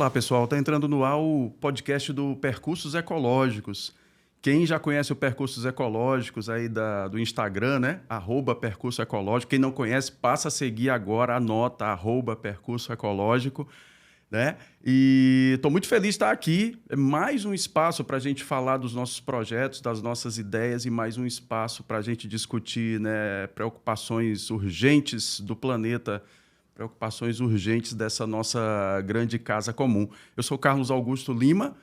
Olá, pessoal. Está entrando no ar o podcast do Percursos Ecológicos. Quem já conhece o Percursos Ecológicos aí do Instagram, né? @Percurso Ecológico. Quem não conhece, passa a seguir agora, anota, @Percurso Ecológico. Né? E estou muito feliz de estar aqui. É mais um espaço para a gente falar dos nossos projetos, das nossas ideias e mais um espaço para a gente discutir, né, preocupações urgentes do planeta, preocupações urgentes dessa nossa grande casa comum. Eu sou Carlos Augusto Lima,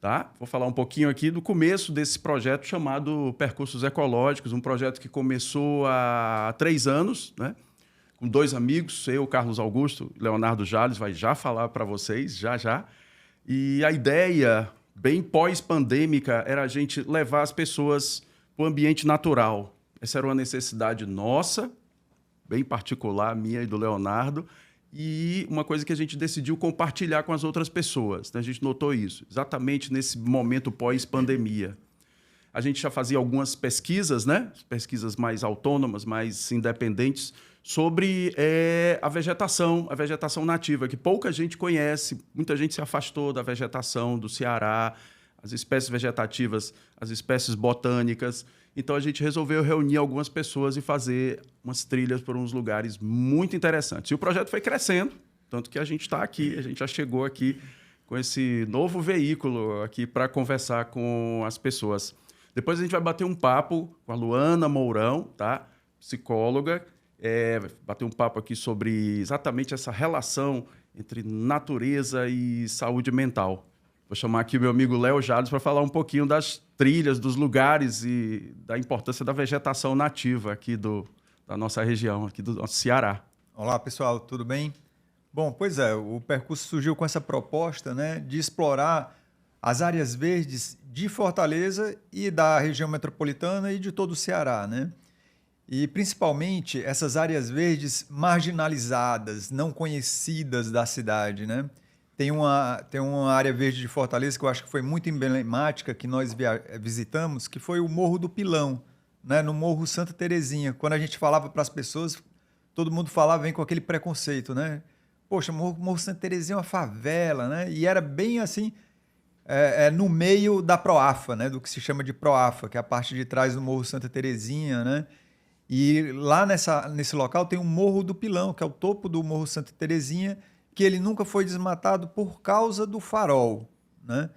tá? Vou falar um pouquinho aqui do começo desse projeto chamado Percursos Ecológicos, um projeto que começou há 3 anos, né? Com 2 amigos, eu, Carlos Augusto, Leonardo Jales, vai já falar para vocês, já. E a ideia, bem pós-pandêmica, era a gente levar as pessoas para o ambiente natural. Essa era uma necessidade nossa, bem particular, minha e do Leonardo, e uma coisa que a gente decidiu compartilhar com as outras pessoas. Né? A gente notou isso, exatamente nesse momento pós-pandemia. A gente já fazia algumas pesquisas, né? Pesquisas mais autônomas, mais independentes, sobre a vegetação nativa, que pouca gente conhece, muita gente se afastou da vegetação do Ceará, as espécies vegetativas, as espécies botânicas. Então, a gente resolveu reunir algumas pessoas e fazer umas trilhas por uns lugares muito interessantes. E o projeto foi crescendo, tanto que a gente está aqui, a gente já chegou aqui com esse novo veículo aqui para conversar com as pessoas. Depois a gente vai bater um papo com a Luana Mourão, tá? Psicóloga, bater um papo aqui sobre exatamente essa relação entre natureza e saúde mental. Vou chamar aqui o meu amigo Léo Jales para falar um pouquinho das trilhas, dos lugares e da importância da vegetação nativa aqui da nossa região, aqui do nosso Ceará. Olá, pessoal, tudo bem? Bom, pois é, o percurso surgiu com essa proposta, né, de explorar as áreas verdes de Fortaleza e da região metropolitana e de todo o Ceará, né? E principalmente essas áreas verdes marginalizadas, não conhecidas da cidade, né? Tem uma área verde de Fortaleza que eu acho que foi muito emblemática, que nós visitamos, que foi o Morro do Pilão, né? No Morro Santa Terezinha. Quando a gente falava para as pessoas, todo mundo falava, vem com aquele preconceito, né? Poxa, Morro Santa Terezinha é uma favela, né? E era bem assim, no meio da Proafa, né? Do que se chama de Proafa, que é a parte de trás do Morro Santa Terezinha, né? E lá nesse local tem o Morro do Pilão, que é o topo do Morro Santa Terezinha, que ele nunca foi desmatado por causa do farol, né?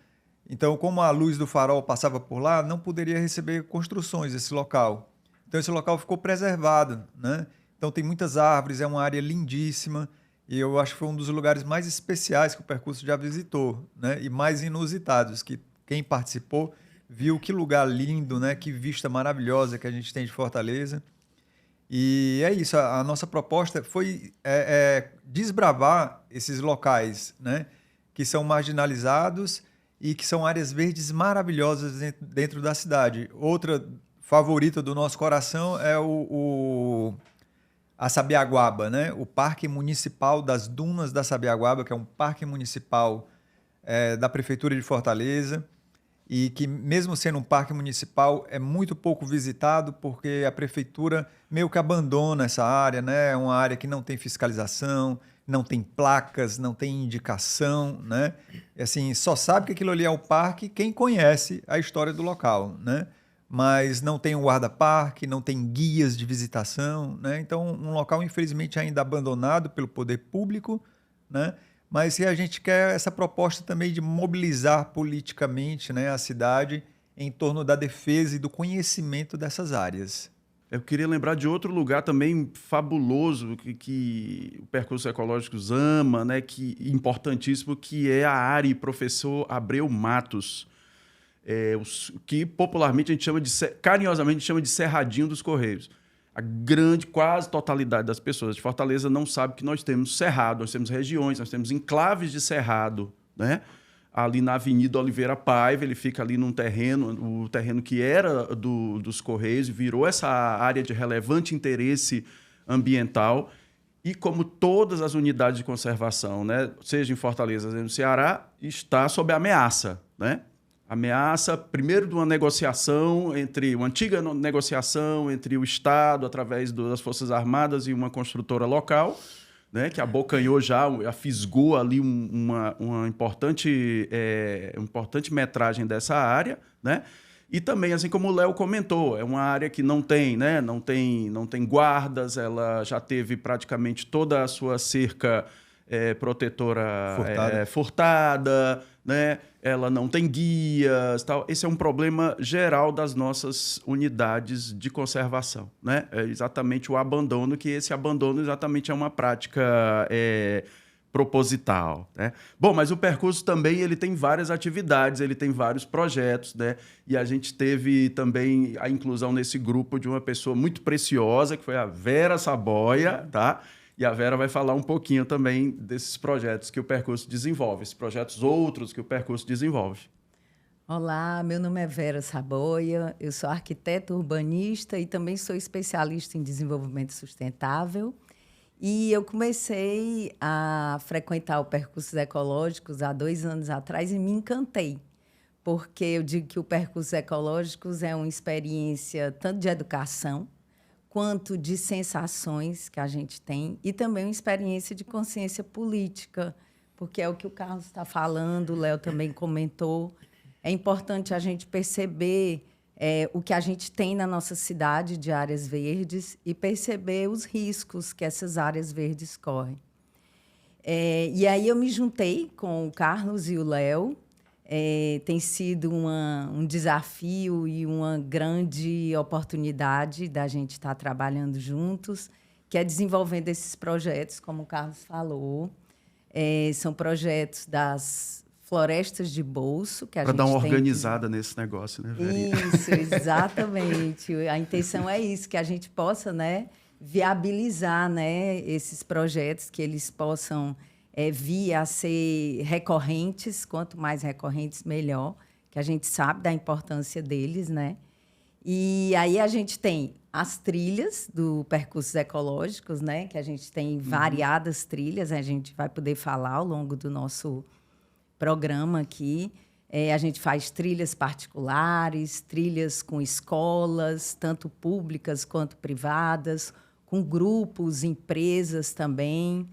Então, como a luz do farol passava por lá, não poderia receber construções esse local. Então, esse local ficou preservado, né? Então, tem muitas árvores, é uma área lindíssima, e eu acho que foi um dos lugares mais especiais que o percurso já visitou, né? E mais inusitados, que quem participou viu que lugar lindo, né? Que vista maravilhosa que a gente tem de Fortaleza. E é isso, a nossa proposta foi desbravar esses locais, né, que são marginalizados e que são áreas verdes maravilhosas dentro da cidade. Outra favorita do nosso coração é a Sabiaguaba, né, o Parque Municipal das Dunas da Sabiaguaba, que é um parque municipal da Prefeitura de Fortaleza, e que, mesmo sendo um parque municipal, é muito pouco visitado porque a prefeitura meio que abandona essa área, né? É uma área que não tem fiscalização, não tem placas, não tem indicação, né? E, assim, só sabe que aquilo ali é o parque quem conhece a história do local, né? Mas não tem um guarda-parque, não tem guias de visitação, né? Então, um local, infelizmente, ainda abandonado pelo poder público, né? Mas se a gente quer essa proposta também de mobilizar politicamente, né, a cidade em torno da defesa e do conhecimento dessas áreas. Eu queria lembrar de outro lugar também fabuloso que o Percursos Ecológicos ama, né, importantíssimo, que é a área Professor Abreu Matos, que popularmente a gente chama carinhosamente a gente chama de Cerradinho dos Correios. A quase totalidade das pessoas de Fortaleza não sabe que nós temos cerrado, nós temos regiões, nós temos enclaves de cerrado, né? Ali na Avenida Oliveira Paiva, ele fica ali num terreno, o terreno que era dos Correios, virou essa área de relevante interesse ambiental. E como todas as unidades de conservação, né, seja em Fortaleza, seja no Ceará, está sob ameaça, né? Ameaça, primeiro, de uma uma antiga negociação entre o Estado, através das Forças Armadas e uma construtora local, né, que abocanhou já, fisgou ali uma importante metragem dessa área, né? E também, assim como o Léo comentou, é uma área que não tem, né, não tem Guardas, ela já teve praticamente toda a sua cerca protetora furtada, né? Ela não tem guias, tal. Esse é um problema geral das nossas unidades de conservação, né? É exatamente o abandono, que esse abandono exatamente é uma prática proposital, né? Bom, mas o percurso também ele tem várias atividades, ele tem vários projetos, né? E a gente teve também a inclusão nesse grupo de uma pessoa muito preciosa, que foi a Vera Saboia, tá? E a Vera vai falar um pouquinho também desses projetos que o percurso desenvolve, esses projetos outros que o percurso desenvolve. Olá, meu nome é Vera Saboia, eu sou arquiteta urbanista e também sou especialista em desenvolvimento sustentável. E eu comecei a frequentar o Percursos Ecológicos há 2 anos atrás e me encantei, porque eu digo que o Percursos Ecológicos é uma experiência tanto de educação, quanto de sensações que a gente tem, e também uma experiência de consciência política, porque é o que o Carlos está falando, o Léo também comentou. É importante a gente perceber o que a gente tem na nossa cidade de áreas verdes e perceber os riscos que essas áreas verdes correm. E aí eu me juntei com o Carlos e o Léo. Tem sido um desafio e uma grande oportunidade da gente estar trabalhando juntos, que é desenvolvendo esses projetos, como o Carlos falou. São projetos das florestas de bolso que a gente tem. Para dar uma organizada nesse negócio, né, Verinha? Isso, exatamente. A intenção é isso, que a gente possa, né, viabilizar, né, esses projetos, que eles possam vir a ser recorrentes, quanto mais recorrentes, melhor, que a gente sabe da importância deles, né? E aí a gente tem as trilhas do Percursos Ecológicos, né? Que a gente tem variadas trilhas, a gente vai poder falar ao longo do nosso programa aqui. A gente faz trilhas particulares, trilhas com escolas, tanto públicas quanto privadas, com grupos, empresas também.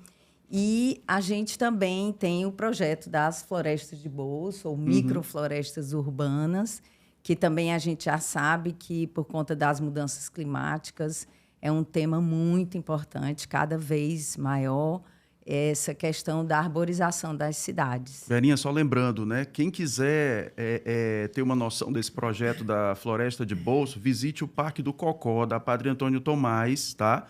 E a gente também tem o projeto das florestas de bolso, ou microflorestas urbanas, que também a gente já sabe que, por conta das mudanças climáticas, é um tema muito importante, cada vez maior, essa questão da arborização das cidades. Verinha, só lembrando, né? Quem quiser ter uma noção desse projeto da Floresta de Bolso, visite o Parque do Cocó, da Padre Antônio Tomás, tá?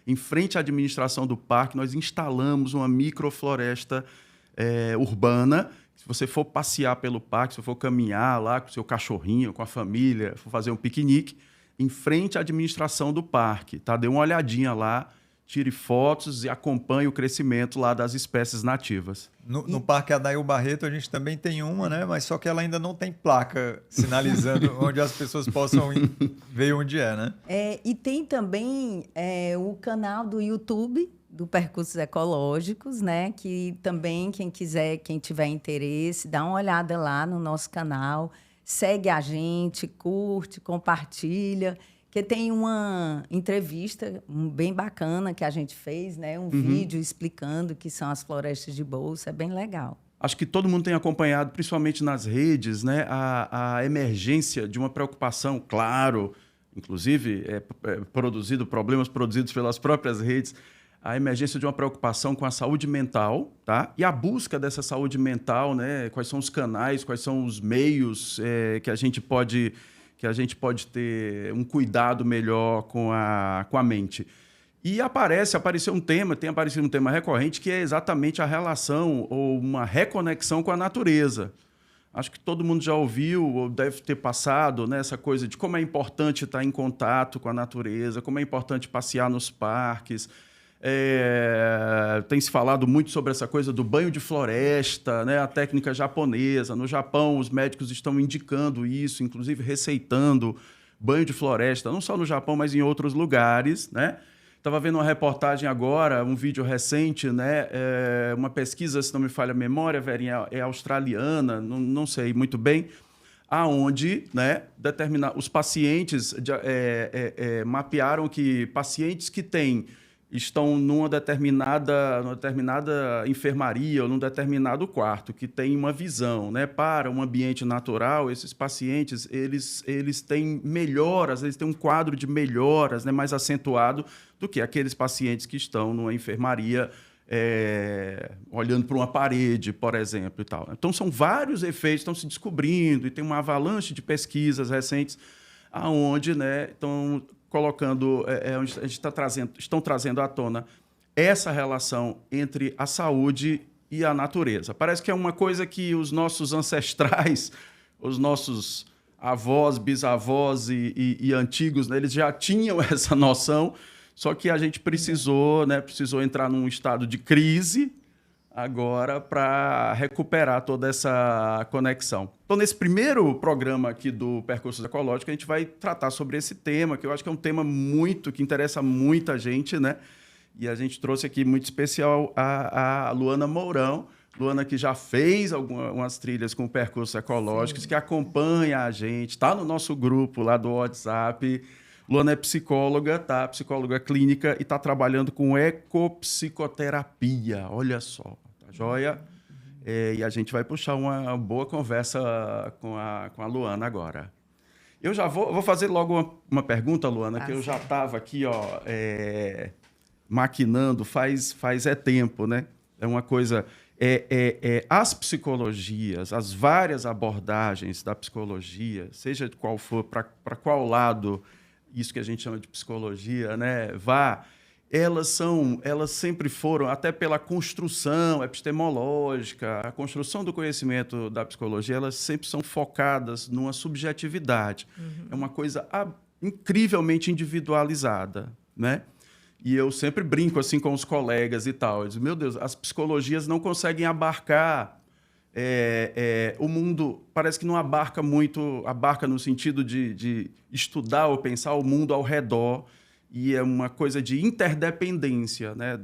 Em frente à administração do parque, nós instalamos uma microfloresta urbana. Se você for passear pelo parque, se for caminhar lá com o seu cachorrinho, com a família, for fazer um piquenique, em frente à administração do parque, tá? Dê uma olhadinha lá, tire fotos e acompanhe o crescimento lá das espécies nativas. No Parque Adair Barreto a gente também tem uma, né? Mas só que ela ainda não tem placa sinalizando onde as pessoas possam ver onde é, né? E tem também o canal do YouTube do Percursos Ecológicos, né? Que também quem quiser, quem tiver interesse, dá uma olhada lá no nosso canal, segue a gente, curte, compartilha. Que tem uma entrevista bem bacana que a gente fez, né? Um vídeo explicando o que são as florestas de bolso, é bem legal. Acho que todo mundo tem acompanhado, principalmente nas redes, né, a emergência de uma preocupação, claro, inclusive problemas produzidos pelas próprias redes, a emergência de uma preocupação com a saúde mental, tá? E a busca dessa saúde mental, né? Quais são os canais, quais são os meios que a gente pode ter um cuidado melhor com a mente. E tem aparecido um tema recorrente, que é exatamente a relação ou uma reconexão com a natureza. Acho que todo mundo já ouviu ou deve ter passado, né, essa coisa de como é importante estar em contato com a natureza, como é importante passear nos parques. Tem se falado muito sobre essa coisa do banho de floresta, né, a técnica japonesa. No Japão, os médicos estão indicando isso, inclusive receitando banho de floresta, não só no Japão, mas em outros lugares, né? Estava vendo uma reportagem agora, um vídeo recente, né? Uma pesquisa, se não me falha a memória, Verinha, é australiana, não sei muito bem, aonde, né, os pacientes mapearam que pacientes que têm estão numa determinada enfermaria ou num determinado quarto que tem uma visão, né, para um ambiente natural, esses pacientes eles têm melhoras, eles têm um quadro de melhoras, né, mais acentuado do que aqueles pacientes que estão numa enfermaria olhando para uma parede, por exemplo, e tal. Então, são vários efeitos que estão se descobrindo e tem uma avalanche de pesquisas recentes aonde, né, estão colocando, a gente estão trazendo à tona essa relação entre a saúde e a natureza. Parece que é uma coisa que os nossos ancestrais, os nossos avós, bisavós e antigos, né, eles já tinham essa noção, só que a gente precisou entrar num estado de crise agora para recuperar toda essa conexão. Então, nesse primeiro programa aqui do Percursos Ecológicos, a gente vai tratar sobre esse tema, que eu acho que é um tema que interessa muita gente, né? E a gente trouxe aqui muito especial a Luana Mourão. Luana que já fez algumas trilhas com Percursos Ecológicos, que acompanha a gente, está no nosso grupo lá do WhatsApp. Luana é psicóloga, tá? Psicóloga clínica e está trabalhando com ecopsicoterapia. Olha só, tá joia? E a gente vai puxar uma boa conversa com a Luana agora. Eu já vou fazer logo uma pergunta, Luana, que eu já estava aqui maquinando faz tempo, né? É uma coisa... as psicologias, as várias abordagens da psicologia, seja de qual for, para qual lado isso que a gente chama de psicologia, né, elas sempre foram, até pela construção epistemológica, a construção do conhecimento da psicologia, elas sempre são focadas numa subjetividade. É uma coisa incrivelmente individualizada, né? E eu sempre brinco assim com os colegas e tal. Eu digo, meu Deus, as psicologias não conseguem abarcar o mundo, parece que não abarca muito, abarca no sentido de estudar ou pensar o mundo ao redor, e é uma coisa de interdependência, né?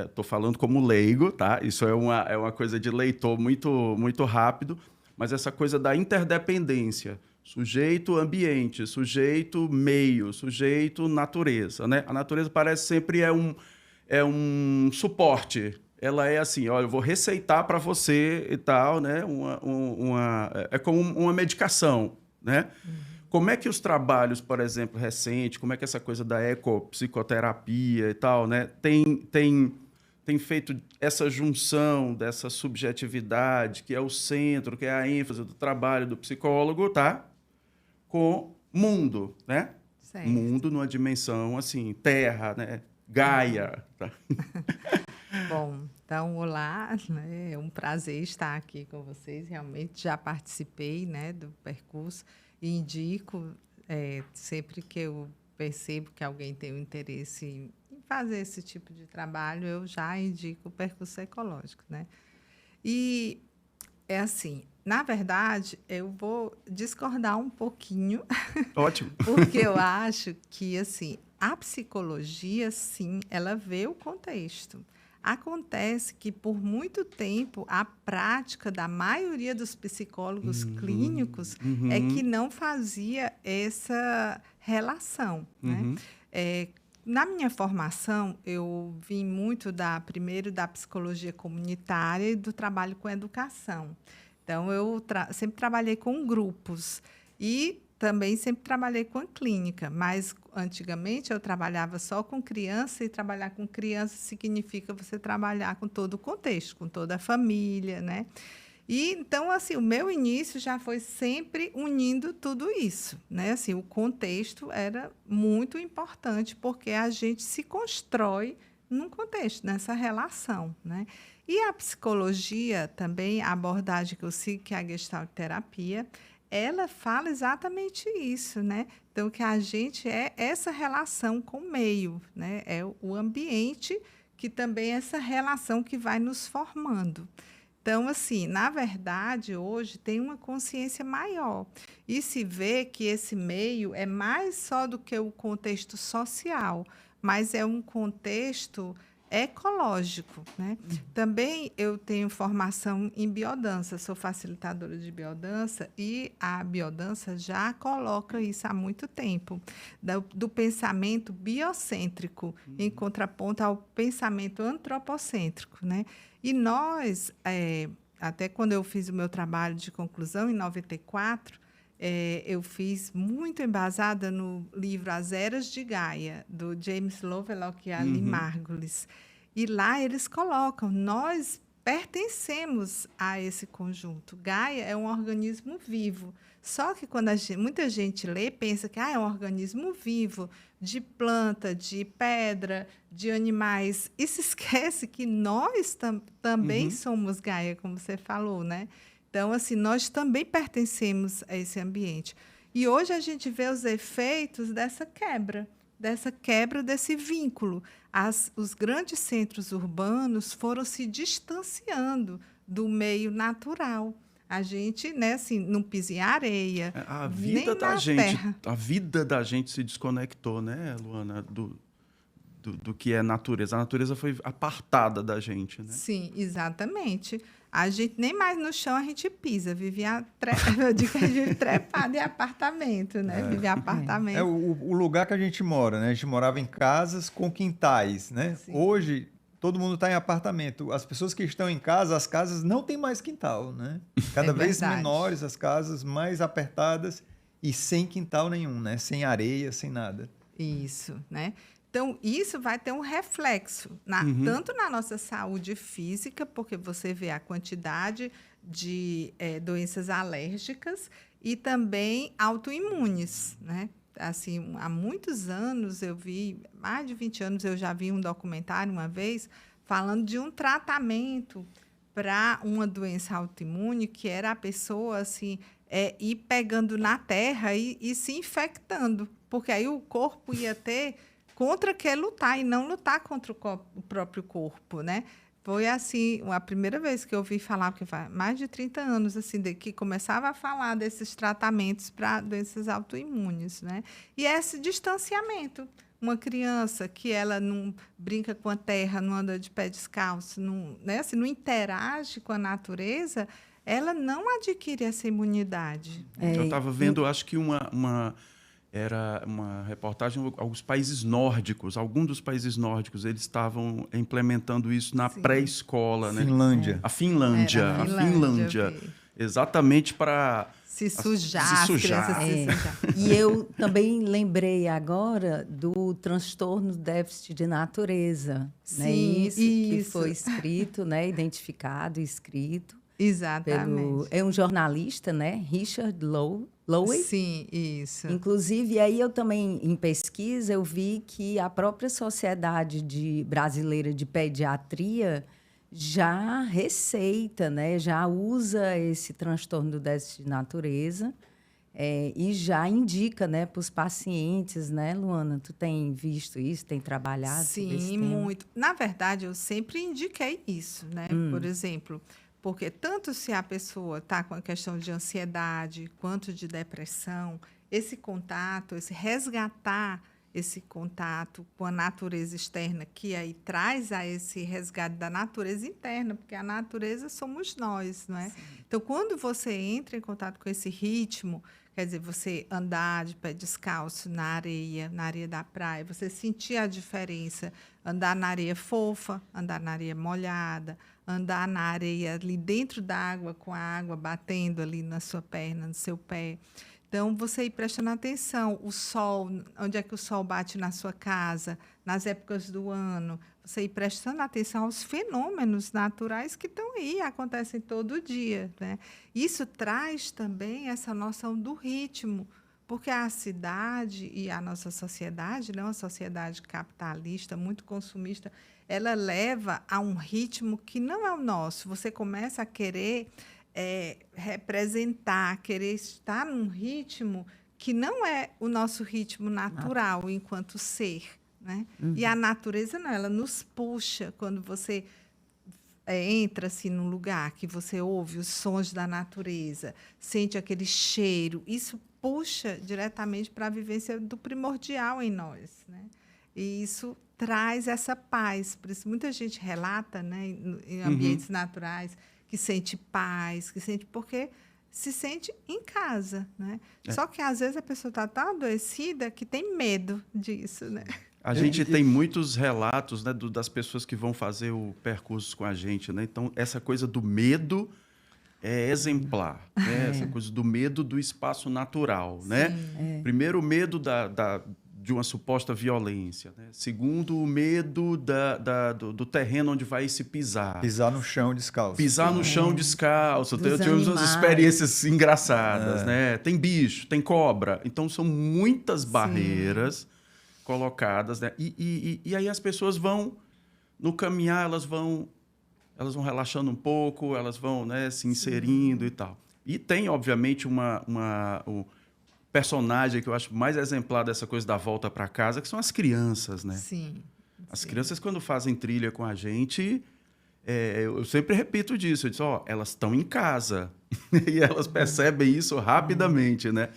Estou falando como leigo, tá? Isso é uma coisa de leitor muito, muito rápido, mas essa coisa da interdependência, sujeito ambiente, sujeito meio, sujeito natureza, né? A natureza parece sempre é um suporte. Ela é assim, olha, eu vou receitar para você e tal, né? É como uma medicação, né? Como é que os trabalhos, por exemplo, recentes, como é que essa coisa da ecopsicoterapia e tal, né? Tem feito essa junção dessa subjetividade, que é o centro, que é a ênfase do trabalho do psicólogo, tá? Com mundo, né? Certo. Mundo numa dimensão, assim, terra, né? Gaia, tá? Bom, então, olá, né? É um prazer estar aqui com vocês. Realmente já participei, né, do percurso e indico sempre que eu percebo que alguém tem um interesse em fazer esse tipo de trabalho, eu já indico o percurso ecológico, né? E é assim, na verdade, eu vou discordar um pouquinho. Ótimo. Porque eu acho que, assim, a psicologia, sim, ela vê o contexto. Acontece que, por muito tempo, a prática da maioria dos psicólogos clínicos é que não fazia essa relação, né? Na minha formação, eu vim muito primeiro da psicologia comunitária e do trabalho com educação. Então, eu sempre trabalhei com grupos e também sempre trabalhei com a clínica, mas antigamente eu trabalhava só com criança, e trabalhar com criança significa você trabalhar com todo o contexto, com toda a família, né? E então, assim, o meu início já foi sempre unindo tudo isso, né? Assim, o contexto era muito importante porque a gente se constrói num contexto, nessa relação, né? E a psicologia também, a abordagem que eu sigo, que é a Gestalt terapia, ela fala exatamente isso, né? Então, que a gente é essa relação com o meio, né? É o ambiente que também é essa relação que vai nos formando. Então, assim, na verdade, hoje tem uma consciência maior e se vê que esse meio é mais só do que o contexto social, mas é um contexto ecológico, né? Também eu tenho formação em biodança, sou facilitadora de biodança e a biodança já coloca isso há muito tempo, do pensamento biocêntrico, em contraponto ao pensamento antropocêntrico, né? E nós, até quando eu fiz o meu trabalho de conclusão, em 94, eu fiz muito embasada no livro As Eras de Gaia, do James Lovelock e Ali Margulis. E lá eles colocam, nós pertencemos a esse conjunto. Gaia é um organismo vivo. Só que quando muita gente lê, pensa que é um organismo vivo, de planta, de pedra, de animais. E se esquece que nós também somos Gaia, como você falou, né? Então, assim, nós também pertencemos a esse ambiente. E hoje a gente vê os efeitos dessa quebra desse vínculo. Os grandes centros urbanos foram se distanciando do meio natural. A gente, né, assim, não pisa em areia, A nem vida da na gente, terra. a vida da gente se desconectou, né, Luana, do que é natureza. A natureza foi apartada da gente, né? Sim, exatamente. A gente nem mais no chão a gente pisa, eu digo que a gente vive trepado em apartamento, né? Vive em apartamento. É o lugar que a gente mora, né? A gente morava em casas com quintais, né? Sim. Hoje, todo mundo está em apartamento. As pessoas que estão em casa, as casas não têm mais quintal, né? Cada vez verdade. menores as casas, mais apertadas e sem quintal nenhum, né? Sem areia, sem nada. Isso, né? Então, isso vai ter um reflexo, tanto na nossa saúde física, porque você vê a quantidade de doenças alérgicas e também autoimunes, né? Assim, há muitos anos mais de 20 anos, eu já vi um documentário uma vez falando de um tratamento para uma doença autoimune, que era a pessoa assim, ir pegando na terra e se infectando, porque aí o corpo ia ter contra que lutar e não lutar contra o próprio corpo, né? Foi assim, a primeira vez que eu ouvi falar, porque faz mais de 30 anos, assim, que começava a falar desses tratamentos para doenças autoimunes, né? E esse distanciamento. Uma criança que ela não brinca com a terra, não anda de pé descalço, né? Assim, não interage com a natureza, ela não adquire essa imunidade. Eu estava vendo, acho que era uma reportagem, alguns países nórdicos, alguns dos países nórdicos, eles estavam implementando isso na pré-escola, né? Finlândia. A Finlândia, eu vi. exatamente para Se sujar, se as sujar. crianças se sujar. E eu também lembrei agora do transtorno déficit de natureza, né? Sim, Que isso. foi escrito, né? Identificado e escrito Exatamente. é um jornalista, né? Richard Lowy. Sim, isso. Inclusive, aí eu também, em pesquisa, eu vi que a própria Sociedade Brasileira de Pediatria já receita, né? Já usa esse transtorno do déficit de natureza e já indica, né, para os pacientes, né, Luana? Tu tem visto isso, tem trabalhado sobre esse Sim, tema? muito. Na verdade, eu sempre indiquei isso, né? Por exemplo, porque tanto se a pessoa está com a questão de ansiedade quanto de depressão, esse contato, esse resgatar esse contato com a natureza externa, que aí traz a esse resgate da natureza interna, porque a natureza somos nós, não é? Sim. Então, quando você entra em contato com esse ritmo, quer dizer, você andar de pé descalço na areia da praia, você sentir a diferença, andar na areia fofa, andar na areia molhada, andar na areia ali dentro da água, com a água batendo ali na sua perna, no seu pé. Então, você ir prestando atenção, o sol, onde é que o sol bate na sua casa, nas épocas do ano, você ir prestando atenção aos fenômenos naturais que estão aí, acontecem todo dia, né? Isso traz também essa noção do ritmo, porque a cidade e a nossa sociedade, né, uma sociedade capitalista, muito consumista, ela leva a um ritmo que não é o nosso. Você começa a querer representar, querer estar num ritmo que não é o nosso ritmo natural enquanto ser, né? E a natureza não, ela nos puxa quando você entra assim num lugar que você ouve os sons da natureza, sente aquele cheiro, isso puxa diretamente para a vivência do primordial em nós, né? E isso traz essa paz. Por isso, muita gente relata, né, em ambientes naturais, que sente paz, porque se sente em casa, né? Só que, às vezes, a pessoa está tão adoecida que tem medo disso, né? A gente tem muitos relatos, né, das pessoas que vão fazer o percurso com a gente, né? Então, essa coisa do medo é exemplar, né? Essa coisa do medo do espaço natural, né? Primeiro, o medo de uma suposta violência, né? Segundo, o medo do terreno onde vai se pisar. Pisar no chão descalço. Pisar no chão descalço. Dos Tivemos umas animais. experiências engraçadas, né? Tem bicho, tem cobra. Então, são muitas barreiras colocadas, né? E aí as pessoas vão, no caminhar, elas vão relaxando um pouco, elas vão, né, se inserindo e tal. E tem, obviamente, um personagem que eu acho mais exemplar dessa coisa da volta para casa, que são as crianças, né? Sim. As crianças, quando fazem trilha com a gente, eu sempre repito disso. Eu disse, elas estão em casa. E elas percebem isso rapidamente, né?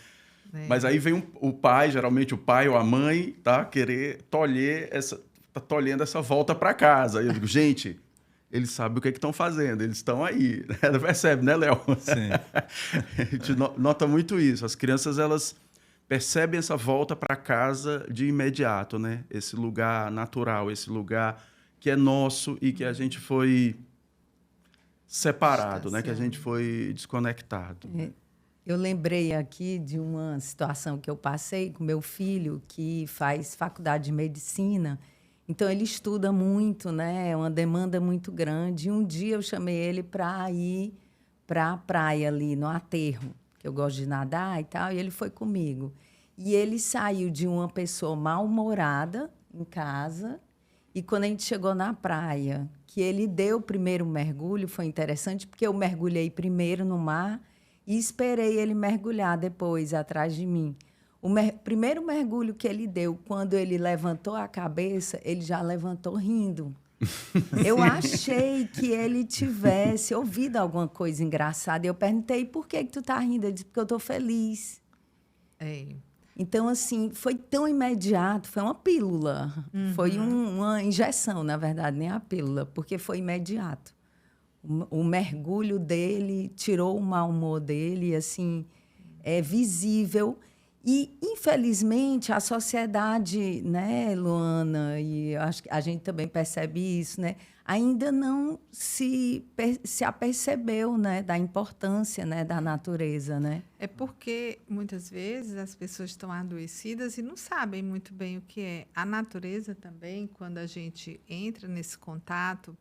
Mas aí vem o pai, geralmente o pai ou a mãe, tá? Querer tolhendo essa volta para casa. Aí eu digo, gente, eles sabem o que estão fazendo, eles estão aí. Percebe, né, Léo? Sim. A gente nota muito isso. As crianças, elas percebem essa volta para casa de imediato, né? Esse lugar natural, esse lugar que é nosso e que a gente foi separado, né? Que a gente foi desconectado. Eu lembrei aqui de uma situação que eu passei com meu filho, que faz faculdade de medicina. Então, ele estuda muito, né? É uma demanda muito grande. E um dia eu chamei ele para ir para a praia ali, no aterro, que eu gosto de nadar e tal, e ele foi comigo. E ele saiu de uma pessoa mal-humorada em casa, e quando a gente chegou na praia, que ele deu o primeiro mergulho, foi interessante, porque eu mergulhei primeiro no mar e esperei ele mergulhar depois, atrás de mim. O primeiro mergulho que ele deu, quando ele levantou a cabeça, ele já levantou rindo. Eu achei que ele tivesse ouvido alguma coisa engraçada. Eu perguntei, por que tu tá rindo? Ele disse, porque eu tô feliz. Então, assim, foi tão imediato, foi uma pílula. Foi uma injeção, na verdade, nem a pílula, porque foi imediato. O mergulho dele tirou o mau humor dele, assim, é visível. E, infelizmente, a sociedade, né, Luana, e eu acho que a gente também percebe isso, né, ainda não se apercebeu, né, da importância, né, da natureza, né? É porque, muitas vezes, as pessoas estão adoecidas e não sabem muito bem o que é. A natureza também, quando a gente entra nesse contato,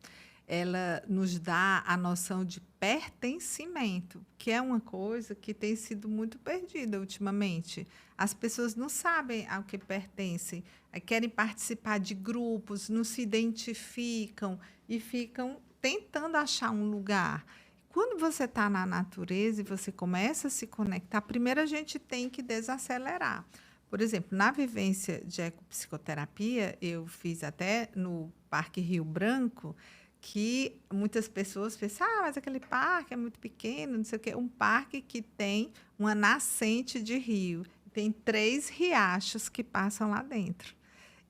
ela nos dá a noção de pertencimento, que é uma coisa que tem sido muito perdida ultimamente. As pessoas não sabem ao que pertencem, querem participar de grupos, não se identificam e ficam tentando achar um lugar. Quando você está na natureza e você começa a se conectar, primeiro a gente tem que desacelerar. Por exemplo, na vivência de ecopsicoterapia, eu fiz até no Parque Rio Branco, que muitas pessoas pensam, mas aquele parque é muito pequeno, não sei o quê. Um parque que tem uma nascente de rio, tem 3 riachos que passam lá dentro.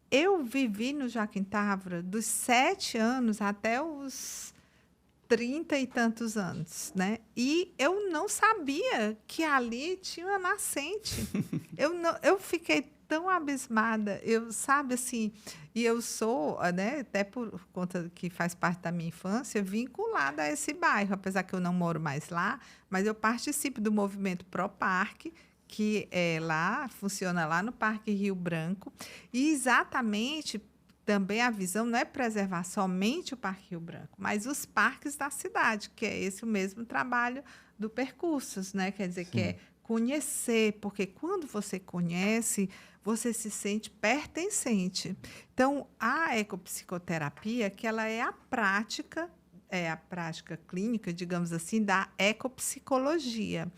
Eu vivi no Joaquim Távora dos 7 anos até os 30 e tantos anos, né? E eu não sabia que ali tinha uma nascente. Eu fiquei tão abismada, sabe, assim, e eu sou, né, até por conta que faz parte da minha infância, vinculada a esse bairro, apesar que eu não moro mais lá, mas eu participo do movimento Proparque, que funciona lá no Parque Rio Branco, e exatamente também a visão não é preservar somente o Parque Rio Branco, mas os parques da cidade, que é esse o mesmo trabalho do Percursos, né? Quer dizer, que é conhecer, porque quando você conhece, você se sente pertencente. Então, a ecopsicoterapia, que ela é a prática clínica, digamos assim, da ecopsicologia.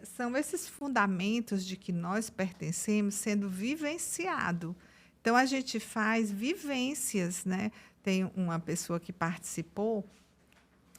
São esses fundamentos de que nós pertencemos sendo vivenciado. Então, a gente faz vivências, né? Tem uma pessoa que participou,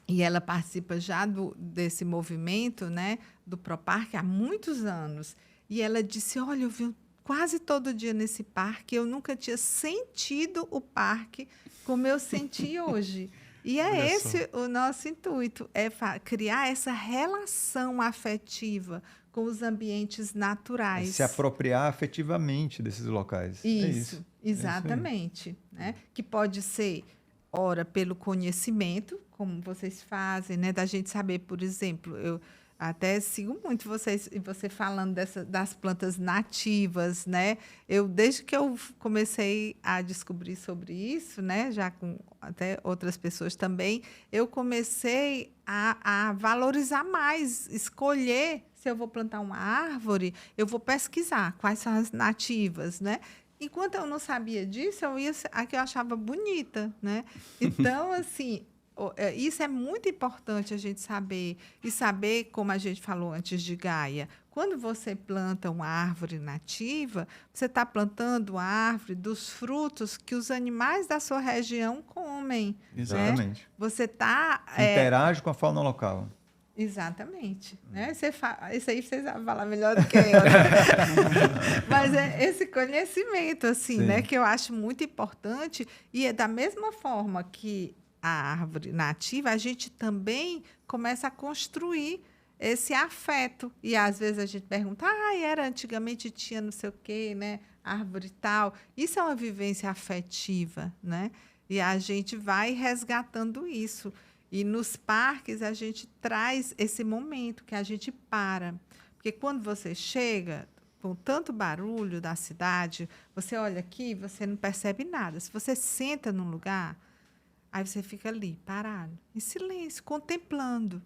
e ela participa já desse movimento, né, do Proparque há muitos anos. E ela disse, olha, eu vi quase todo dia nesse parque. Eu nunca tinha sentido o parque como eu senti hoje. E é Olha esse o nosso intuito, é criar essa relação afetiva com os ambientes naturais. Se apropriar afetivamente desses locais. Isso, É isso aí. exatamente. Né? Que pode ser, ora, pelo conhecimento, como vocês fazem, né? Da gente saber, por exemplo, eu até sigo muito você falando das plantas nativas, né? Desde que eu comecei a descobrir sobre isso, né? Já com até outras pessoas também, eu comecei a valorizar mais, escolher se eu vou plantar uma árvore, eu vou pesquisar quais são as nativas, né? Enquanto eu não sabia disso, a que eu achava bonita, né? Então, assim, isso é muito importante a gente saber. E saber, como a gente falou antes de Gaia, quando você planta uma árvore nativa, você está plantando a árvore dos frutos que os animais da sua região comem. Exatamente. Né? Você está... Interage com a fauna local. Exatamente. Né? Isso aí vocês vão falar melhor do que eu. Né? Mas é esse conhecimento, assim, né, que eu acho muito importante. E é da mesma forma que a árvore nativa, a gente também começa a construir esse afeto. E às vezes a gente pergunta, antigamente tinha não sei o quê, né? Árvore tal. Isso é uma vivência afetiva, né? E a gente vai resgatando isso. E nos parques a gente traz esse momento que a gente para. Porque quando você chega com tanto barulho da cidade, você olha aqui, você não percebe nada. Se você senta num lugar, aí você fica ali, parado, em silêncio, contemplando.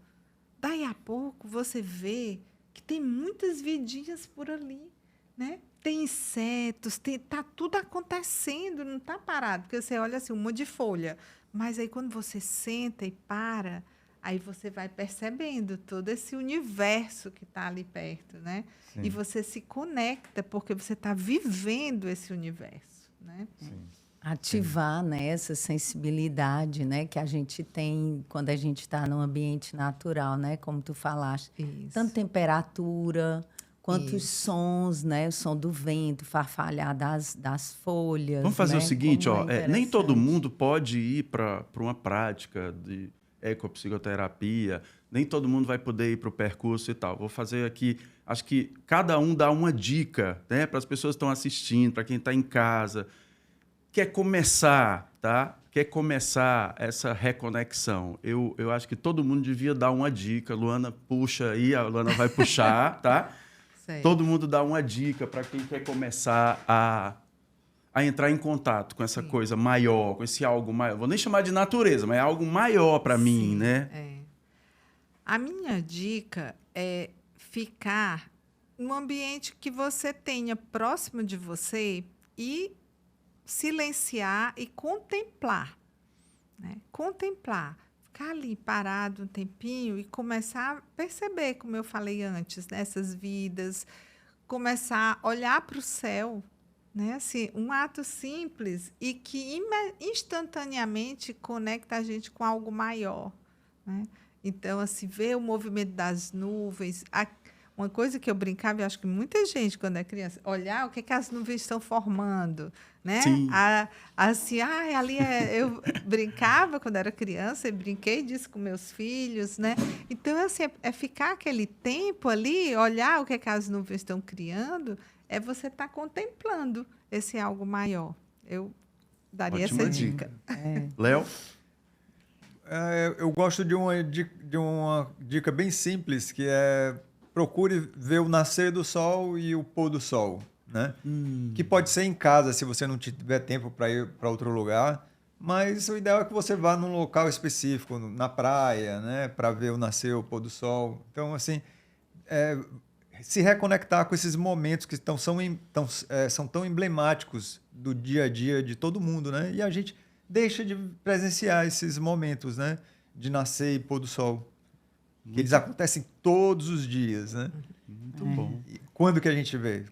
Daí a pouco você vê que tem muitas vidinhas por ali, né? Tem insetos, tá tudo acontecendo, não está parado, porque você olha assim, um monte de folha. Mas aí quando você senta e para, aí você vai percebendo todo esse universo que está ali perto, né? Sim. E você se conecta, porque você está vivendo esse universo, né? Sim. Ativar, né, essa sensibilidade, né, que a gente tem quando a gente está num ambiente natural, né, como tu falaste. Isso. Tanto temperatura quanto os Isso. sons, né, o som do vento, farfalhar das folhas. Vamos fazer né, o seguinte, como nem todo interessante. mundo pode ir para uma prática de ecopsicoterapia, nem todo mundo vai poder ir para o percurso e tal. Vou fazer aqui, acho que cada um dá uma dica, né, para as pessoas que estão assistindo, para quem está em casa, quer começar, tá? Quer começar essa reconexão. Eu acho que todo mundo devia dar uma dica. Luana puxa aí, a Luana vai puxar, tá? Sei. Todo mundo dá uma dica para quem quer começar a entrar em contato com essa coisa maior, com esse algo maior. Vou nem chamar de natureza, mas é algo maior para mim, né? É. A minha dica é ficar num ambiente que você tenha próximo de você e silenciar e contemplar. Né? Contemplar. Ficar ali parado um tempinho e começar a perceber, como eu falei antes, nessas vidas, começar a olhar para o céu, né? Assim, um ato simples e que instantaneamente conecta a gente com algo maior. Né? Então, assim, ver o movimento das nuvens. Uma coisa que eu brincava, e acho que muita gente, quando é criança, olhar o que as nuvens estão formando. Né? Sim. Assim, ali eu brincava quando era criança, e brinquei disso com meus filhos. Né? Então, assim, é ficar aquele tempo ali, olhar o que as nuvens estão criando, é você estar contemplando esse algo maior. Eu daria Ótima essa dica. dica. Léo? Eu gosto de uma dica bem simples, que é procure ver o nascer do sol e o pôr do sol. Né? Que pode ser em casa, se você não tiver tempo para ir para outro lugar, mas o ideal é que você vá num local específico, na praia, né? Para ver o nascer, o pôr do sol. Então, assim, se reconectar com esses momentos que são tão emblemáticos do dia a dia de todo mundo, né? E a gente deixa de presenciar esses momentos, né? De nascer e pôr do sol. Que eles acontecem todos os dias, né? Muito bom. E quando que a gente vê?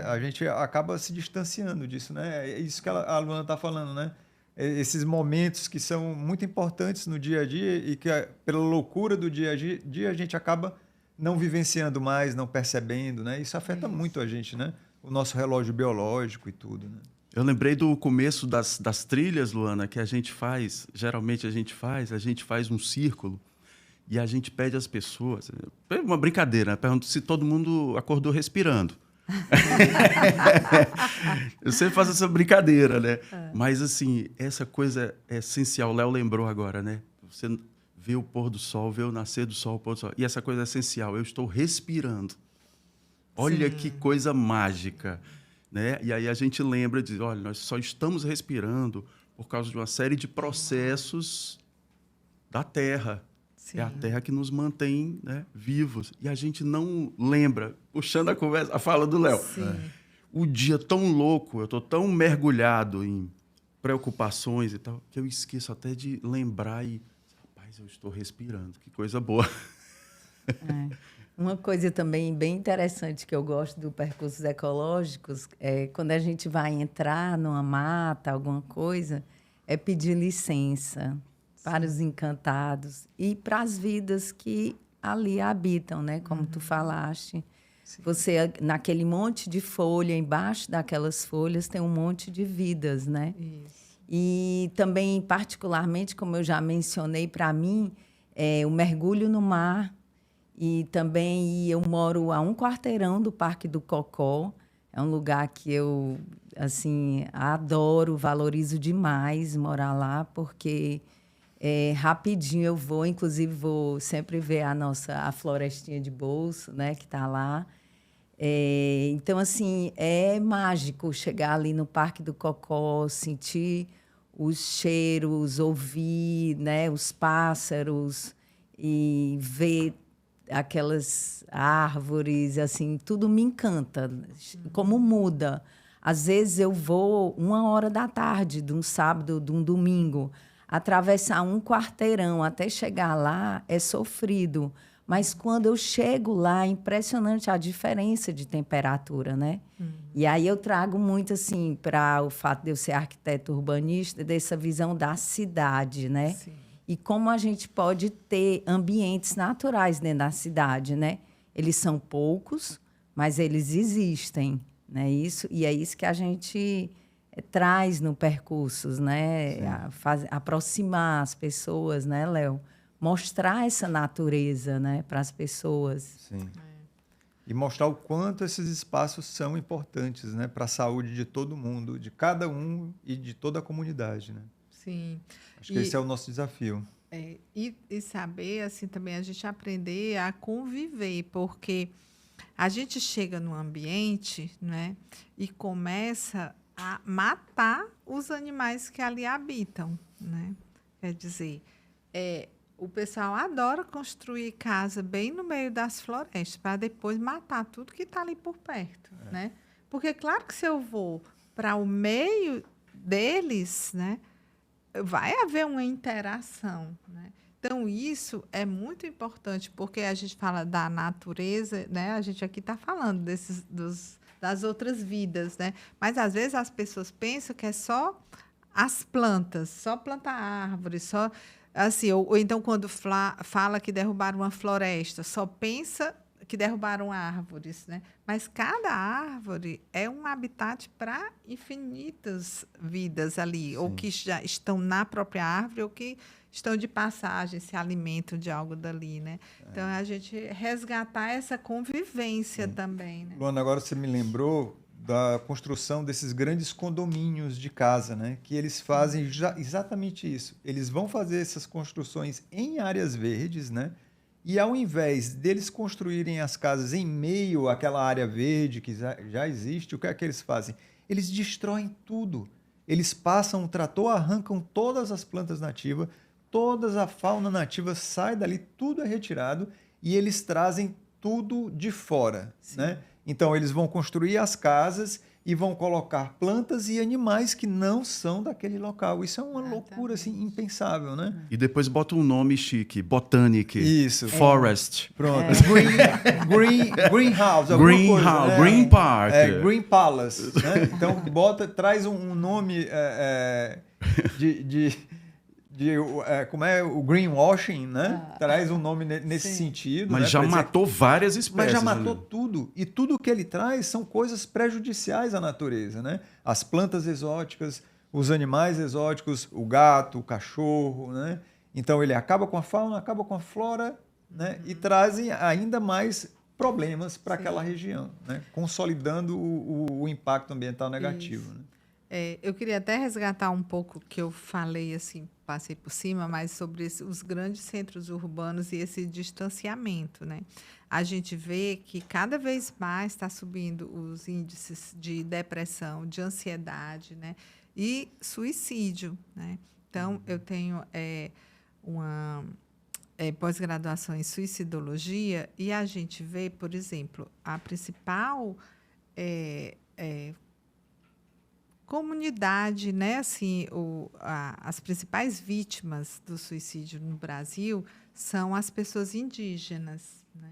A gente acaba se distanciando disso, né? É isso que a Luana está falando, né? Esses momentos que são muito importantes no dia a dia e que, pela loucura do dia a dia, a gente acaba não vivenciando mais, não percebendo, né? Isso afeta muito a gente, né? o nosso relógio biológico e tudo, né? Eu lembrei do começo das trilhas, Luana, que a gente faz, geralmente a gente faz um círculo e a gente pede às pessoas, é uma brincadeira, né? Pergunto se todo mundo acordou respirando. Eu sempre faço essa brincadeira, né? Mas, assim, essa coisa é essencial. O Léo lembrou agora, né? Você vê o pôr do sol, vê o nascer do sol, o pôr do sol. E essa coisa é essencial. Eu estou respirando. Olha que coisa mágica, né? E aí a gente lembra de, olha, nós só estamos respirando por causa de uma série de processos da Terra. Sim. É a Terra que nos mantém, né, vivos. E a gente não lembra, puxando a conversa, a fala do Léo. O dia tão louco, eu estou tão mergulhado em preocupações e tal, que eu esqueço até de lembrar e... Rapaz, eu estou respirando, que coisa boa. Uma coisa também bem interessante que eu gosto do Percursos Ecológicos é quando a gente vai entrar numa mata, alguma coisa, é pedir licença para os encantados e para as vidas que ali habitam, né? Como tu falaste. Sim. Você, naquele monte de folha, embaixo daquelas folhas tem um monte de vidas, né? Isso. E também, particularmente, como eu já mencionei, para mim, o mergulho no mar. E também eu moro a 1 quarteirão do Parque do Cocó. É um lugar que eu, assim, adoro, valorizo demais morar lá, porque rapidinho eu vou, inclusive vou sempre ver a florestinha de bolso, né, que está lá. Então, assim, é mágico chegar ali no Parque do Cocó, sentir os cheiros, ouvir, né, os pássaros e ver aquelas árvores, assim, tudo me encanta. Como muda. Às vezes eu vou 1h de um sábado, de um domingo, atravessar 1 quarteirão até chegar lá é sofrido. Mas quando eu chego lá, é impressionante a diferença de temperatura, né? E aí eu trago muito, assim, para o fato de eu ser arquiteto urbanista, dessa visão da cidade, né? Sim. E como a gente pode ter ambientes naturais dentro da cidade, né? Eles são poucos, mas eles existem, né? E é isso que a gente traz no Percursos, né? Aproximar as pessoas, né, Léo? Mostrar essa natureza, né, para as pessoas. Sim. E mostrar o quanto esses espaços são importantes, né, para a saúde de todo mundo, de cada um e de toda a comunidade, né? Sim. Acho que esse é o nosso desafio. E saber, assim, também a gente aprender a conviver, porque a gente chega no ambiente, né, e começa a matar os animais que ali habitam, né? Quer dizer, o pessoal adora construir casa bem no meio das florestas para depois matar tudo que está ali por perto, né? Porque, claro que se eu vou para o meio deles, né, vai haver uma interação, né? Então, isso é muito importante, porque a gente fala da natureza, né? A gente aqui está falando das outras vidas, né? Mas, às vezes, as pessoas pensam que é só as plantas, só plantar árvores, só... Assim, ou então, quando fala que derrubaram uma floresta, só pensa que derrubaram árvores, né? Mas cada árvore é um habitat para infinitas vidas ali, ou que já estão na própria árvore, ou que estão de passagem, se alimentam de algo dali, né? Então, a gente resgatar essa convivência também, né? Luana, agora você me lembrou da construção desses grandes condomínios de casa, né? Que eles fazem exatamente isso. Eles vão fazer essas construções em áreas verdes, né? E ao invés deles construírem as casas em meio àquela área verde que já existe, o que é que eles fazem? Eles destroem tudo. Eles passam o trator, arrancam todas as plantas nativas, toda a fauna nativa sai dali, tudo é retirado e eles trazem tudo de fora, né? Então, eles vão construir as casas e vão colocar plantas e animais que não são daquele local. Isso é uma loucura assim, impensável, né? E depois bota um nome chique, Botanic. Isso. Forest. Pronto. Greenhouse. Greenhouse, né? Green Park. Green Palace. Né? Então, traz um nome de como é o greenwashing, né? Traz um nome nesse sim. sentido. Mas né? já matou várias espécies. Mas já matou ali. tudo. E tudo que ele traz são coisas prejudiciais à natureza, né? As plantas exóticas, os animais exóticos, o gato, o cachorro, né? Então ele acaba com a fauna, acaba com a flora, né? E trazem ainda mais problemas para aquela região, né? Consolidando o impacto ambiental negativo. Né? Eu queria até resgatar um pouco o que eu falei, assim, passei por cima, mas sobre os grandes centros urbanos e esse distanciamento, né? A gente vê que cada vez mais está subindo os índices de depressão, de ansiedade, né? E suicídio, né? Então, eu tenho uma pós-graduação em suicidologia e a gente vê, por exemplo, a principal comunidade, né? Assim, as principais vítimas do suicídio no Brasil são as pessoas indígenas, né?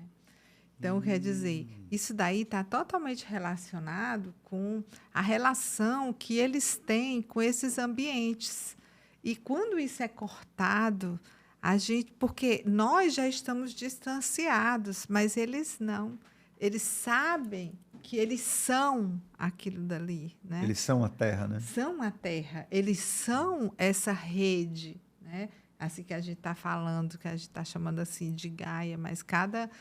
Então, quer dizer, isso daí está totalmente relacionado com a relação que eles têm com esses ambientes. E quando isso é cortado, porque nós já estamos distanciados, mas eles não. Eles sabem que eles são aquilo dali, né? Eles são a terra, né? São a terra, eles são essa rede, né? Assim que a gente está falando, que a gente está chamando assim de Gaia, mas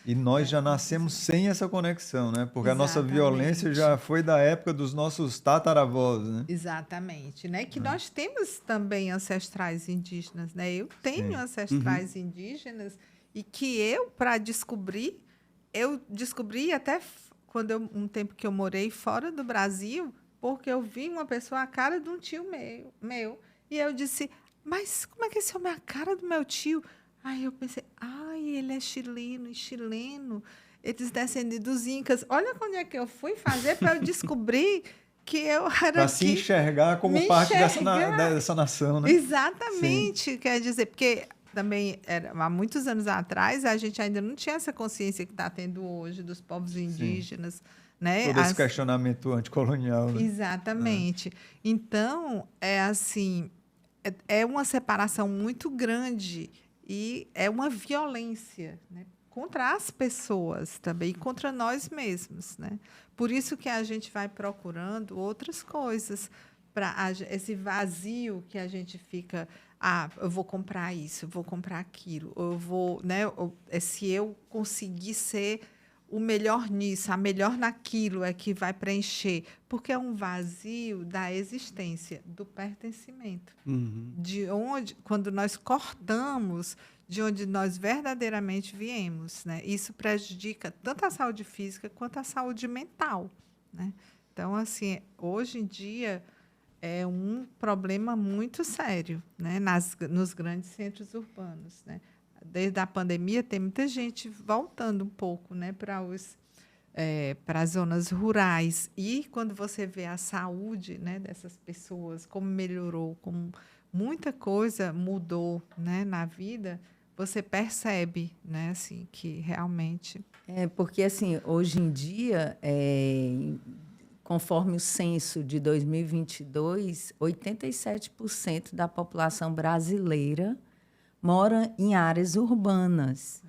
E nós já nascemos sem essa conexão, né? Porque a nossa violência já foi da época dos nossos tataravós, né? Exatamente, né? Que nós temos também ancestrais indígenas, né? Eu tenho ancestrais indígenas e que para descobrir, eu descobri até um tempo que eu morei fora do Brasil, porque eu vi uma pessoa a cara de um tio meu e eu disse: mas como é que esse homem é a cara do meu tio? Aí eu pensei, ele é chileno, e chileno, eles descendem dos incas. Olha quando é que eu fui fazer para eu descobrir que eu era para se enxergar como parte dessa nação, né? Exatamente, quer dizer, porque também há muitos anos atrás a gente ainda não tinha essa consciência que está tendo hoje dos povos indígenas, né? Todo esse questionamento anticolonial, né? Exatamente. Então, é uma separação muito grande e é uma violência, né? Contra as pessoas também, contra nós mesmos, né? Por isso que a gente vai procurando outras coisas para esse vazio que a gente fica, eu vou comprar isso, eu vou comprar aquilo, eu vou, né? Se eu conseguir ser o melhor nisso, a melhor naquilo é que vai preencher, porque é um vazio da existência, do pertencimento, de onde, quando nós cortamos de onde nós verdadeiramente viemos, né? Isso prejudica tanto a saúde física quanto a saúde mental, né? Então, assim, hoje em dia é um problema muito sério, né? Nos grandes centros urbanos, né? Desde a pandemia, tem muita gente voltando um pouco, né, para as zonas rurais. E quando você vê a saúde, né, dessas pessoas, como melhorou, como muita coisa mudou, né, na vida, você percebe, né, assim, que realmente... Porque, assim, hoje em dia, conforme o censo de 2022, 87% da população brasileira mora em áreas urbanas.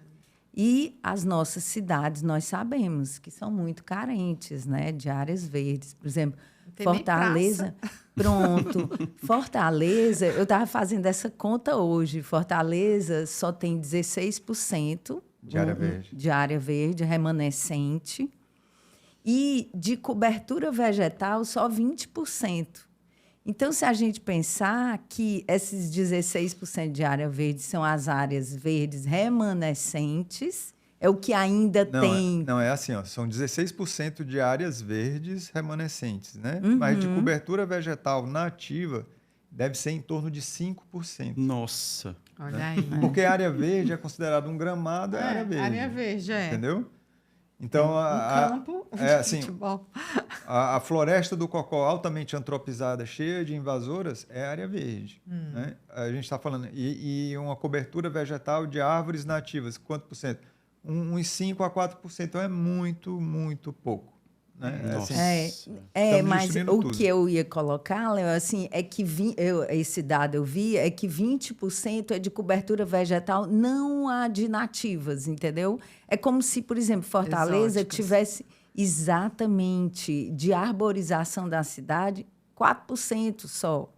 E as nossas cidades, nós sabemos que são muito carentes, né, de áreas verdes. Por exemplo, Fortaleza. Pronto. Fortaleza, eu estava fazendo essa conta hoje. Fortaleza só tem 16% de área verde remanescente. E de cobertura vegetal, só 20%. Então, se a gente pensar que esses 16% de área verde são as áreas verdes remanescentes, é o que ainda tem... Não, é assim, ó, são 16% de áreas verdes remanescentes, né? Mas de cobertura vegetal nativa deve ser em torno de 5%. Nossa! Olha aí. Porque a área verde é considerada um gramado, é área verde. Área verde, Entendeu? Então, campo assim, a floresta do Cocó altamente antropizada, cheia de invasoras, é área verde. Né? A gente está falando... E uma cobertura vegetal de árvores nativas, quanto por cento? Uns 5% a 4%. Então, é muito, muito pouco. Né? Nossa. Estamos Mas destruindo o tudo. que eu ia colocar, Léo, assim, é que esse dado eu vi, é que 20% é de cobertura vegetal, não há de nativas, entendeu? É como se, por exemplo, Fortaleza Exóticas. tivesse exatamente de arborização da cidade 4% só.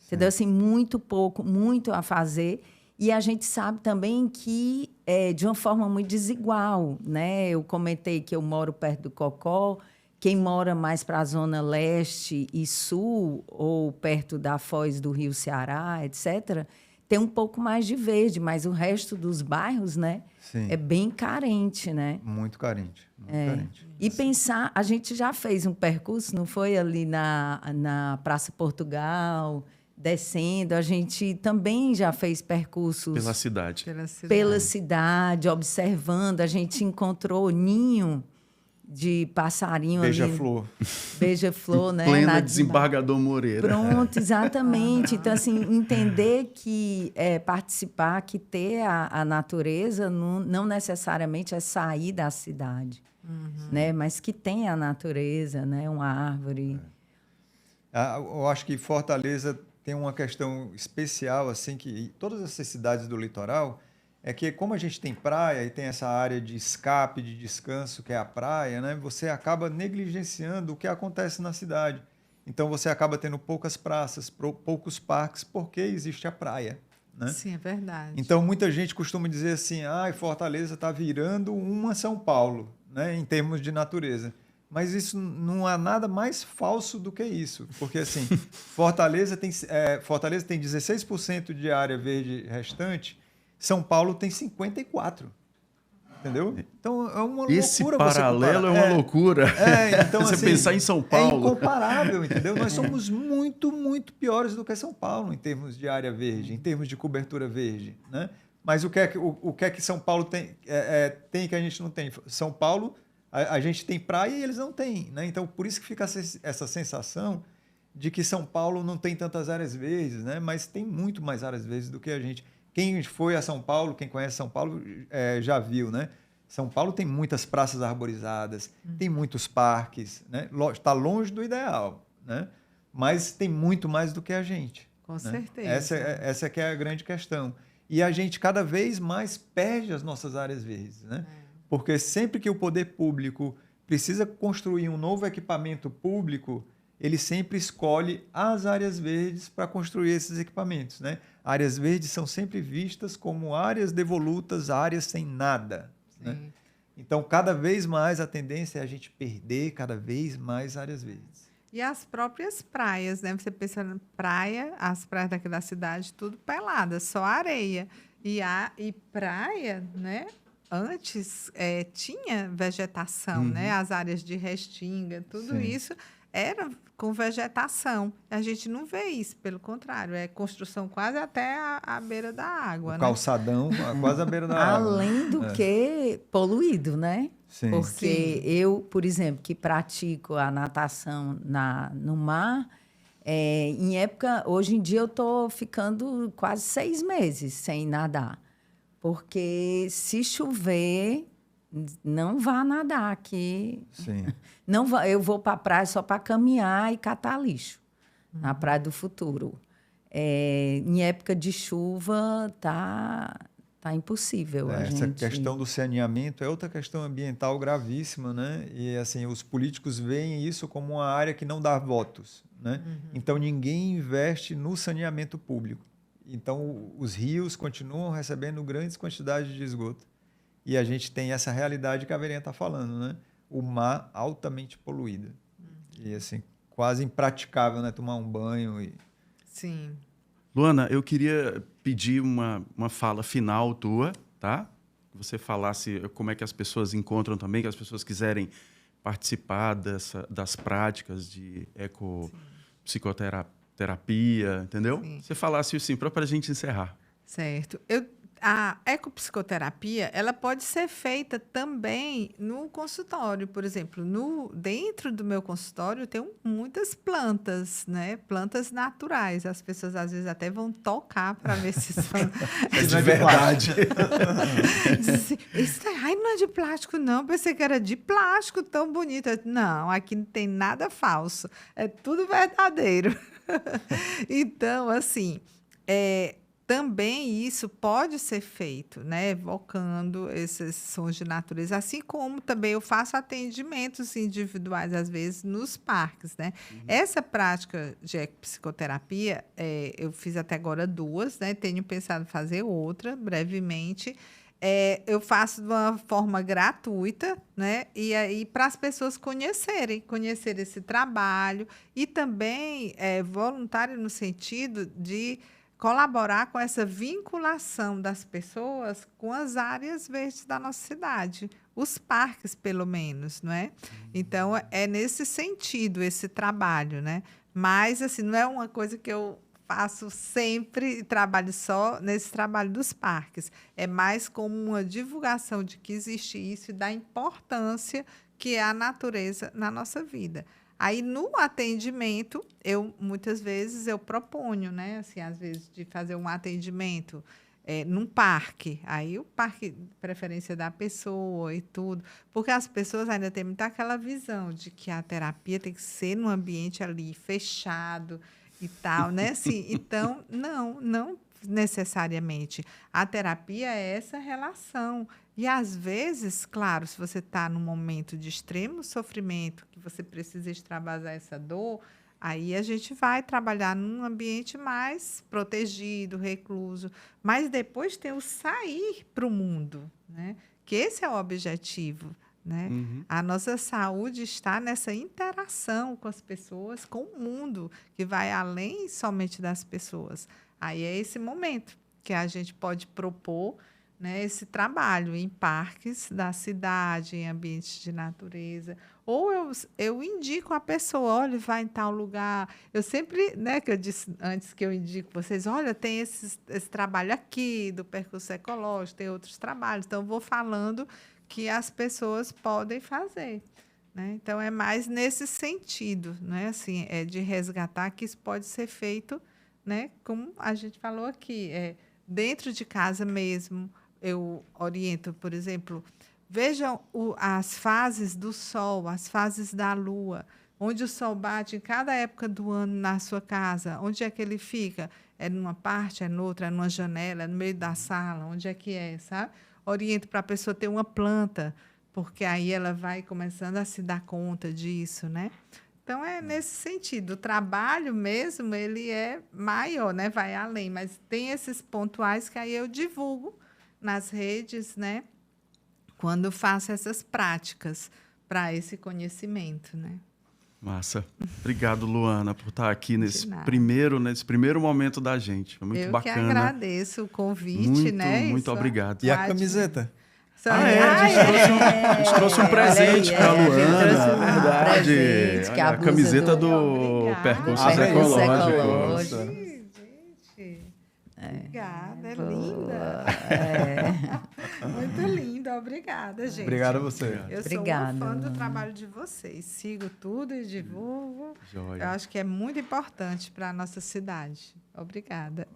Entendeu? Assim, muito pouco, muito a fazer. E a gente sabe também que é de uma forma muito desigual, né? Eu comentei que eu moro perto do Cocó. Quem mora mais para a zona leste e sul, ou perto da foz do Rio Ceará, etc., tem um pouco mais de verde, mas o resto dos bairros, né, Sim. é bem carente, né? Muito carente. Muito carente. E pensar, a gente já fez um percurso, não foi ali na Praça Portugal, descendo, a gente também já fez percursos Pela cidade. pela cidade, observando, a gente encontrou ninho de passarinho ali. Beija-flor. Beija-flor, né? Plena na Desembargador Moreira. Pronto, exatamente. Então, assim, entender que participar, que ter a natureza não necessariamente é sair da cidade, né? Mas que tem a natureza, né? Uma árvore. Eu acho que Fortaleza tem uma questão especial, assim, que todas essas cidades do litoral, é que como a gente tem praia e tem essa área de escape, de descanso, que é a praia, né? Você acaba negligenciando o que acontece na cidade. Então, você acaba tendo poucas praças, poucos parques, porque existe a praia, né? Sim, é verdade. Então, muita gente costuma dizer assim, Fortaleza está virando uma São Paulo, né, em termos de natureza. Mas isso não há nada mais falso do que isso. Porque, assim, Fortaleza tem 16% de área verde restante, São Paulo tem 54%. Entendeu? Então, é uma Esse loucura paralelo você é comparar. uma loucura. Então, você assim, pensar em São Paulo. É incomparável, entendeu? Nós somos muito, muito piores do que São Paulo em termos de área verde, em termos de cobertura verde, né? Mas o que é que São Paulo tem, tem que a gente não tem? São Paulo, a gente tem praia e eles não têm, né? Então, por isso que fica essa sensação de que São Paulo não tem tantas áreas verdes, né? Mas tem muito mais áreas verdes do que a gente. Quem foi a São Paulo, quem conhece São Paulo, já viu, né? São Paulo tem muitas praças arborizadas, tem muitos parques, né? Está longe do ideal, né? Mas tem muito mais do que a gente. Com né? certeza. Essa que é a grande questão. E a gente cada vez mais perde as nossas áreas verdes, né? Porque sempre que o poder público precisa construir um novo equipamento público, ele sempre escolhe as áreas verdes para construir esses equipamentos, né? Áreas verdes são sempre vistas como áreas devolutas, áreas sem nada. Né? Então, cada vez mais a tendência é a gente perder cada vez mais áreas verdes. E as próprias praias, né? Você pensa na praia, as praias daqui da cidade, tudo pelada, só areia. E praia, né? Antes tinha vegetação, né? As áreas de restinga, tudo Sim. isso era com vegetação. A gente não vê isso, pelo contrário, é construção quase até a beira da água, O né? calçadão, quase à beira da água. Além do que poluído, né? Sim. Porque Sim. eu, por exemplo, que pratico a natação no mar, em época, hoje em dia eu estou ficando quase 6 meses sem nadar. Porque se chover, não vá nadar aqui. Sim. Não vá, eu vou para a praia só para caminhar e catar lixo, na Praia do Futuro. Em época de chuva, tá impossível. Essa questão do saneamento é outra questão ambiental gravíssima, né? E assim, os políticos veem isso como uma área que não dá votos, né? Então ninguém investe no saneamento público. Então os rios continuam recebendo grandes quantidades de esgoto. E a gente tem essa realidade que a Verena está falando, né? O mar altamente poluído. E assim, quase impraticável, né? Tomar um banho. Sim. Luana, eu queria pedir uma fala final tua, tá? Que você falasse como é que as pessoas encontram também, que as pessoas quiserem participar das práticas de ecopsicoterapia, entendeu? Sim. Você falasse assim, para a gente encerrar. Certo. a ecopsicoterapia, ela pode ser feita também no consultório. Por exemplo, dentro do meu consultório, eu tenho muitas plantas, né? Plantas naturais. As pessoas, às vezes, até vão tocar para ver se são... É de verdade. Ai, não é de plástico, não. Pensei que era de plástico, tão bonito. Não, aqui não tem nada falso. É tudo verdadeiro. Então, assim... também isso pode ser feito, né, evocando esses sons de natureza, assim como também eu faço atendimentos individuais, às vezes, nos parques, né? Essa prática de psicoterapia, eu fiz até agora 2, né? Tenho pensado em fazer outra, brevemente. Eu faço de uma forma gratuita, né? E aí para as pessoas conhecer esse trabalho e também voluntário no sentido de colaborar com essa vinculação das pessoas com as áreas verdes da nossa cidade, os parques, pelo menos, não é? Então, é nesse sentido esse trabalho, né? Mas, assim, não é uma coisa que eu faço sempre e trabalho só nesse trabalho dos parques. É mais como uma divulgação de que existe isso e da importância que é a natureza na nossa vida. Aí, no atendimento, muitas vezes eu proponho, né? Assim, às vezes, de fazer um atendimento num parque. Aí, o parque, preferência da pessoa e tudo. Porque as pessoas ainda têm muito aquela visão de que a terapia tem que ser num ambiente ali fechado e tal, né? Assim, então, não necessariamente. A terapia é essa relação. E, às vezes, claro, se você está num momento de extremo sofrimento, que você precisa extravasar essa dor, aí a gente vai trabalhar num ambiente mais protegido, recluso. Mas depois tem o sair para o mundo, né? Que esse é o objetivo. Né? A nossa saúde está nessa interação com as pessoas, com o mundo, que vai além somente das pessoas. Aí é esse momento que a gente pode propor, né, esse trabalho em parques da cidade, em ambientes de natureza. Ou eu indico a pessoa, olha, vai em tal lugar. Eu sempre, né, que eu disse antes que eu indico vocês, olha, tem esse trabalho aqui do percurso ecológico, tem outros trabalhos. Então, eu vou falando que as pessoas podem fazer. Né? Então, é mais nesse sentido, né? Assim, de resgatar que isso pode ser feito, né? Como a gente falou aqui, dentro de casa mesmo. Eu oriento, por exemplo, vejam as fases do sol, as fases da lua, onde o sol bate em cada época do ano na sua casa, onde é que ele fica? É numa parte, é noutra, é numa janela, é no meio da sala, onde é que é, sabe? Oriento para a pessoa ter uma planta, porque aí ela vai começando a se dar conta disso, né? Então, é nesse sentido. O trabalho mesmo, ele é maior, né? Vai além, mas tem esses pontuais que aí eu divulgo nas redes, né? Quando faço essas práticas para esse conhecimento, né? Massa. Obrigado, Luana, por estar aqui nesse primeiro momento da gente. Foi muito bacana. Eu que agradeço o convite, né? Muito obrigado. E a camiseta? A gente trouxe um presente para a Luana. Verdade. Presente, que a camiseta do Percursos Ecológicos. Obrigada, é linda. Muito linda, obrigada, gente. Obrigado a você. Eu sou uma fã do trabalho de vocês. Sigo tudo e divulgo. Joia. Eu acho que é muito importante para a nossa cidade. Obrigada.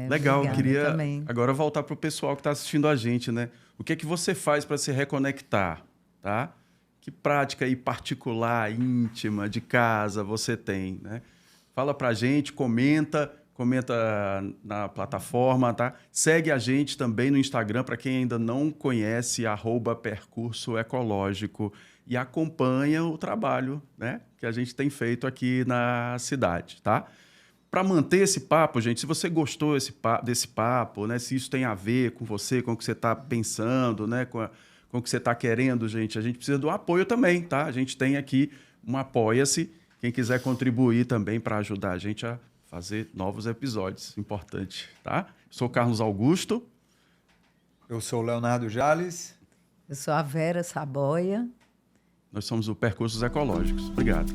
Legal, eu queria também. agora voltar para o pessoal que está assistindo a gente, né? O que é que você faz para se reconectar, tá? Que prática aí particular, íntima, de casa você tem, né? Fala para a gente, comenta na plataforma, tá? Segue a gente também no Instagram, para quem ainda não conhece, @Percurso Ecológico, e acompanha o trabalho, né, que a gente tem feito aqui na cidade, tá? Para manter esse papo, gente, se você gostou desse papo, né, se isso tem a ver com você, com o que você está pensando, né, com o que você está querendo, gente, a gente precisa do apoio também, tá? A gente tem aqui um Apoia-se, quem quiser contribuir também para ajudar a gente a fazer novos episódios, importante, tá? Sou Carlos Augusto. Eu sou o Leonardo Jales. Eu sou a Vera Saboia. Nós somos o Percursos Ecológicos. Obrigado.